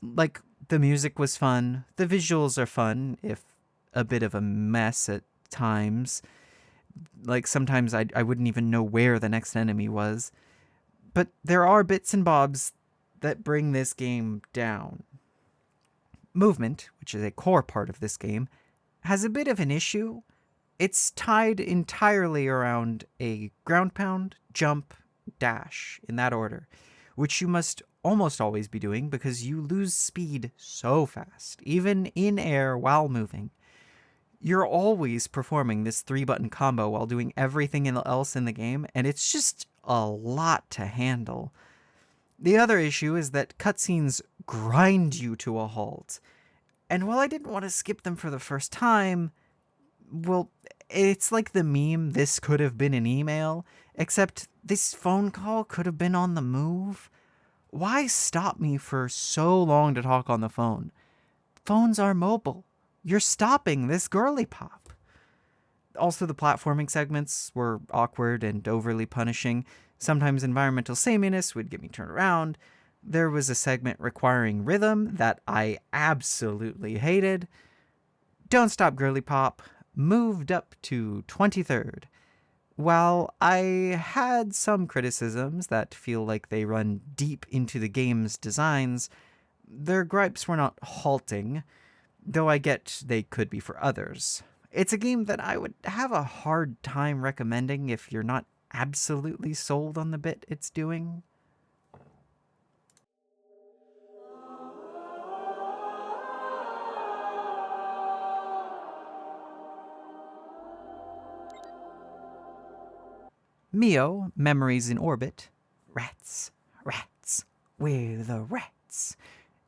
Like, the music was fun, the visuals are fun, if a bit of a mess at times. Like, sometimes I wouldn't even know where the next enemy was. But there are bits and bobs that bring this game down. Movement, which is a core part of this game, has a bit of an issue. It's tied entirely around a ground pound, jump, dash, in that order, which you must almost always be doing because you lose speed so fast, even in air while moving. You're always performing this 3-button combo while doing everything else in the game, and it's just a lot to handle. The other issue is that cutscenes grind you to a halt. And while I didn't want to skip them for the first time, well, it's like the meme, this could have been an email, except this phone call could have been on the move. Why stop me for so long to talk on the phone? Phones are mobile. You're stopping this Girlypop. Also, the platforming segments were awkward and overly punishing. Sometimes environmental sameness would get me turned around. There was a segment requiring rhythm that I absolutely hated. Don't Stop Girlypop moved up to 23rd. While I had some criticisms that feel like they run deep into the game's designs, their gripes were not halting, though I get they could be for others. It's a game that I would have a hard time recommending if you're not absolutely sold on the bit it's doing. Mio, Memories in Orbit, Rats, we're the rats,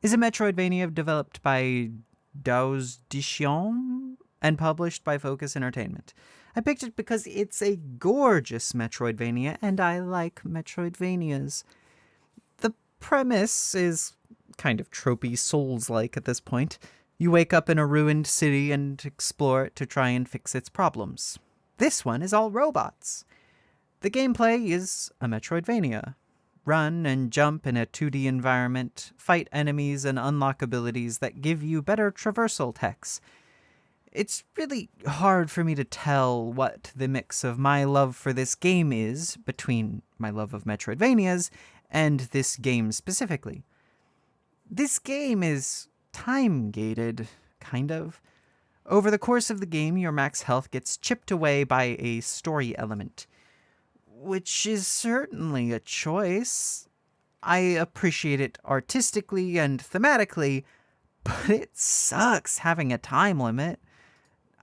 is a Metroidvania developed by Woahzers and published by Focus Entertainment. I picked it because it's a gorgeous Metroidvania, and I like Metroidvanias. The premise is kind of tropey Souls-like at this point. You wake up in a ruined city and explore it to try and fix its problems. This one is all robots. The gameplay is a Metroidvania. Run and jump in a 2D environment, fight enemies and unlock abilities that give you better traversal techs. It's really hard for me to tell what the mix of my love for this game is between my love of Metroidvanias and this game specifically. This game is time-gated, kind of. Over the course of the game, your max health gets chipped away by a story element, which is certainly a choice. I appreciate it artistically and thematically, but it sucks having a time limit.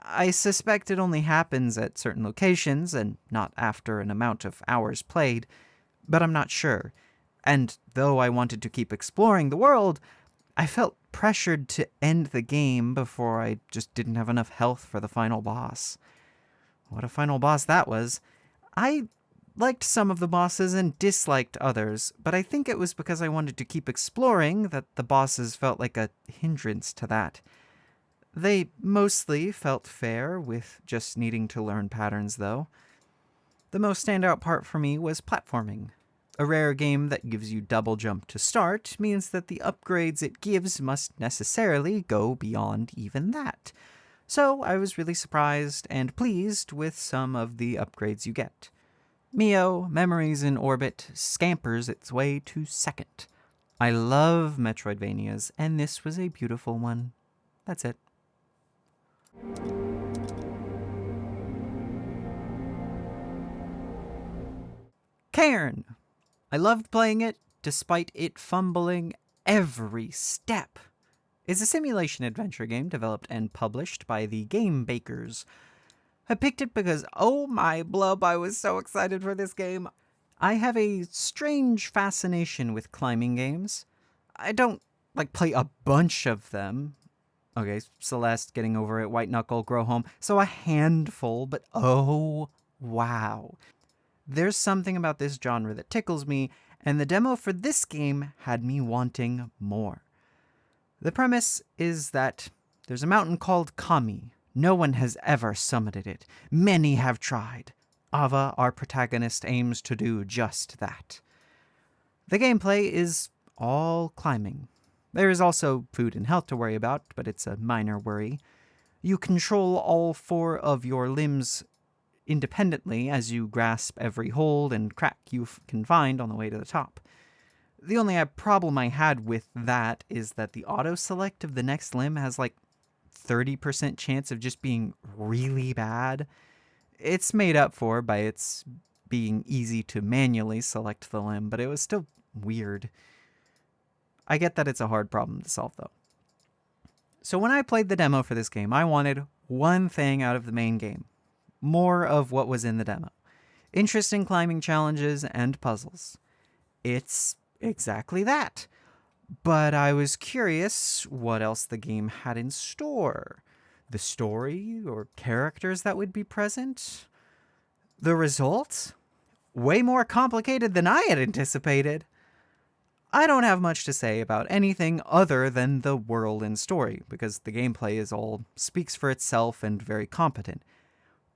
I suspect it only happens at certain locations and not after an amount of hours played, but I'm not sure. And though I wanted to keep exploring the world, I felt pressured to end the game before I just didn't have enough health for the final boss. What a final boss that was. I liked some of the bosses and disliked others, but I think it was because I wanted to keep exploring that the bosses felt like a hindrance to that. They mostly felt fair, with just needing to learn patterns, though. The most standout part for me was platforming. A rare game that gives you double jump to start means that the upgrades it gives must necessarily go beyond even that. So I was really surprised and pleased with some of the upgrades you get. Mio, Memories in Orbit, scampers its way to second. I love Metroidvanias, and this was a beautiful one. That's it. Cairn! I loved playing it, despite it fumbling every step. It's a simulation adventure game developed and published by the Game Bakers. I picked it because, oh my blub, I was so excited for this game. I have a strange fascination with climbing games. I don't, play a bunch of them. Okay, Celeste, Getting Over It, White Knuckle, Grow Home. So a handful, but oh, wow. There's something about this genre that tickles me, and the demo for this game had me wanting more. The premise is that there's a mountain called Kami. No one has ever summited it. Many have tried. Ava, our protagonist, aims to do just that. The gameplay is all climbing. There is also food and health to worry about, but it's a minor worry. You control all 4 of your limbs independently as you grasp every hold and crack you can find on the way to the top. The only problem I had with that is that the auto-select of the next limb has 30% chance of just being really bad. It's made up for by its being easy to manually select the limb, but it was still weird. I get that it's a hard problem to solve, though. So when I played the demo for this game, I wanted one thing out of the main game. More of what was in the demo. Interesting climbing challenges and puzzles. It's exactly that. But I was curious what else the game had in store. The story or characters that would be present. The result? Way more complicated than I had anticipated. I don't have much to say about anything other than the world and story, because the gameplay is all speaks for itself and very competent.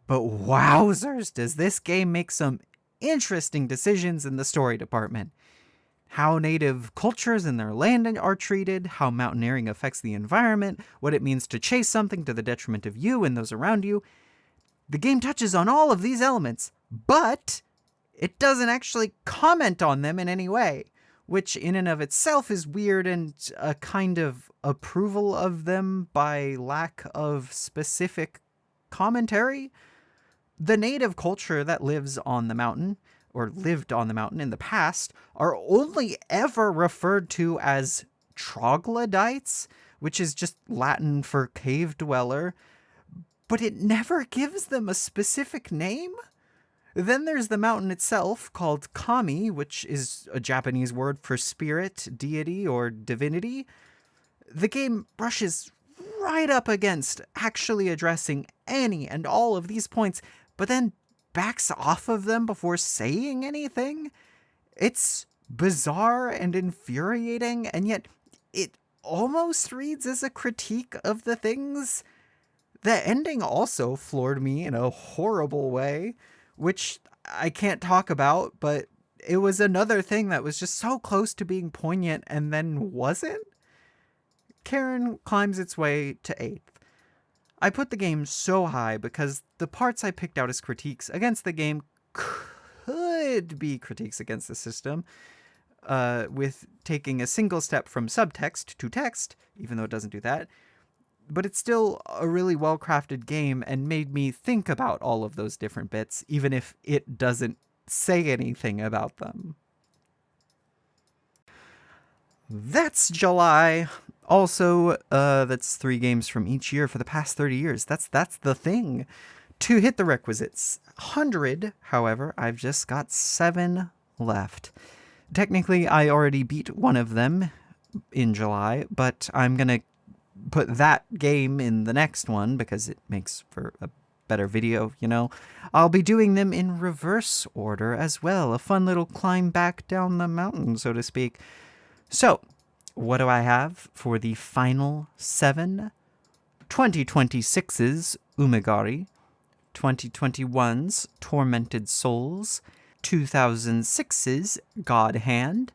But wowzers, does this game make some interesting decisions in the story department. How native cultures and their land are treated, how mountaineering affects the environment, what it means to chase something to the detriment of you and those around you. The game touches on all of these elements, but it doesn't actually comment on them in any way, which in and of itself is weird and a kind of approval of them by lack of specific commentary. The native culture that lives on the mountain, or lived on the mountain in the past, are only ever referred to as troglodytes, which is just Latin for cave dweller, but it never gives them a specific name. Then there's the mountain itself, called Kami, which is a Japanese word for spirit, deity, or divinity. The game brushes right up against actually addressing any and all of these points, but then backs off of them before saying anything. It's bizarre and infuriating, and yet it almost reads as a critique of the things. The ending also floored me in a horrible way, which I can't talk about, but it was another thing that was just so close to being poignant and then wasn't. Cairn climbs its way to 8th. I put the game so high because the parts I picked out as critiques against the game could be critiques against the system, with taking a single step from subtext to text, even though it doesn't do that. But it's still a really well-crafted game and made me think about all of those different bits, even if it doesn't say anything about them. That's July. Also, that's 3 games from each year for the past 30 years. That's the thing. To hit the requisites. 100, however, I've just got 7 left. Technically, I already beat one of them, in July, but I'm going to put that game in the next one because it makes for a better video, you know. I'll be doing them in reverse order as well. A fun little climb back down the mountain, so to speak. So, what do I have for the final 7? 2026's Umigari, 2021's Tormented Souls, 2006's God Hand,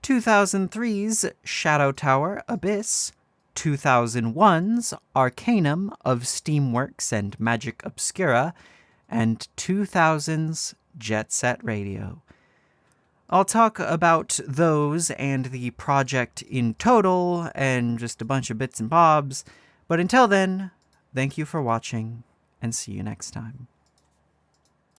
2003's Shadow Tower Abyss, 2001's Arcanum of Steamworks and Magic Obscura, and 2000's Jet Set Radio. I'll talk about those and the project in total and just a bunch of bits and bobs, but until then, thank you for watching and see you next time.